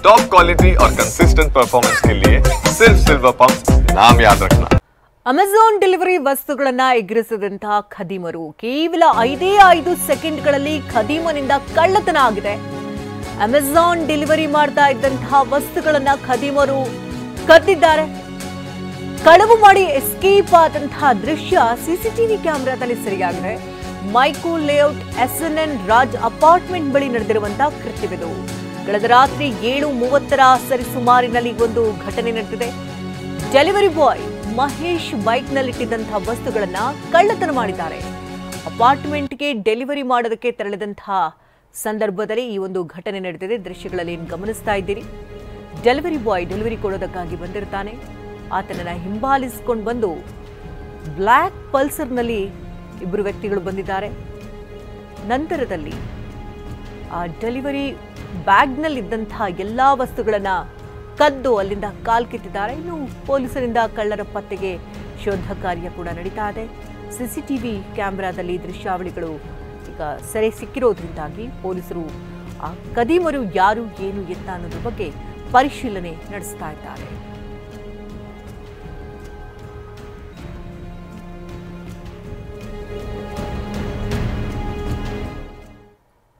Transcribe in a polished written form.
Top quality और consistent performance के लिए सिर्फ सिल्वर पंप नाम याद रखना। ಅಮೆಜಾನ್ ಡೆಲಿವರಿ ವಸ್ತುಗಳನ್ನ ಎಗರಿಸಿದಂತಹ ಖದೀಮರು ಕೇವಲ 5 ಸೆಕೆಂಡ್ಗಳಲ್ಲಿ ಖದೀಮನಿಂದ ಕಳ್ಳತನ ಆಗಿದೆ. ಅಮೆಜಾನ್ ಡೆಲಿವರಿ ಮಾಡ್ತಾ ಇದ್ದಂತಹ ವಸ್ತುಗಳನ್ನ ಖದೀಮರು ಕದ್ದಿದ್ದಾರೆ. ಕಳವು ಮಾಡಿ ಎಸ್ಕೇಪ್ ಆದಂತಹ ದೃಶ್ಯ ಸಿಸಿಟಿವಿ ಕ್ಯಾಮೆರಾದಲ್ಲಿ ಸೆರೆಯಾಗಿದೆ. Mico layout SNN Raj apartment ಬಳಿ ನಡೆದಿರುವಂತಹ ಕೃತ್ಯವಿದು. ಕಳೆದ ರಾತ್ರಿ 7:30ರ ಸರಿಸುಮಾರಿನಲ್ಲಿ ಒಂದು ಘಟನೆ ನಡೆದಿದೆ. ಡೆಲಿವರಿ ಬಾಯ್ ಮಹೇಶ್ ಬೈಕ್ನಲ್ಲಿಟ್ಟಿದ್ದಂತಹ ವಸ್ತುಗಳನ್ನ ಕಳ್ಳತನ ಮಾಡಿದ್ದಾರೆ. ಅಪಾರ್ಟ್ಮೆಂಟ್ಗೆ ಡೆಲಿವರಿ ಮಾಡೋದಕ್ಕೆ ತೆರಳಿದಂತಹ ಸಂದರ್ಭದಲ್ಲಿ ಈ ಒಂದು ಘಟನೆ ನಡೆದಿದೆ. ದೃಶ್ಯಗಳಲ್ಲಿ ಗಮನಿಸ್ತಾ ಇದ್ದೀರಿ. ಡೆಲಿವರಿ ಬಾಯ್ ಡೆಲಿವರಿ ಕೊಡೋದಕ್ಕಾಗಿ ಬಂದಿರ್ತಾನೆ. ಆತನನ್ನ ಹಿಂಬಾಲಿಸಿಕೊಂಡು ಬಂದು ಬ್ಲ್ಯಾಕ್ ಪಲ್ಸರ್ನಲ್ಲಿ ಇಬ್ಬರು ವ್ಯಕ್ತಿಗಳು ಬಂದಿದ್ದಾರೆ. ನಂತರದಲ್ಲಿ ಆ ಡೆಲಿವರಿ ಬ್ಯಾಗ್ನಲ್ಲಿದ್ದಂತಹ ಎಲ್ಲಾ ವಸ್ತುಗಳನ್ನ ಕದ್ದು ಅಲ್ಲಿಂದ ಕಾಲ್ಕಿತ್ತಿದ್ದಾರೆ. ಇನ್ನು ಪೊಲೀಸರಿಂದ ಕಳ್ಳರ ಪತ್ತೆಗೆ ಶೋಧ ಕಾರ್ಯ ಕೂಡ ನಡೀತಾ ಇದೆ. ಸಿಸಿಟಿವಿ ಕ್ಯಾಮೆರಾದಲ್ಲಿ ದೃಶ್ಯಾವಳಿಗಳು ಈಗ ಸೆರೆ ಸಿಕ್ಕಿರೋದ್ರಿಂದಾಗಿ ಪೊಲೀಸರು ಆ ಖದೀಮರು ಯಾರು ಏನು ಎತ್ತ ಅನ್ನೋದ್ರ ಬಗ್ಗೆ ಪರಿಶೀಲನೆ ನಡೆಸ್ತಾ ಇದ್ದಾರೆ.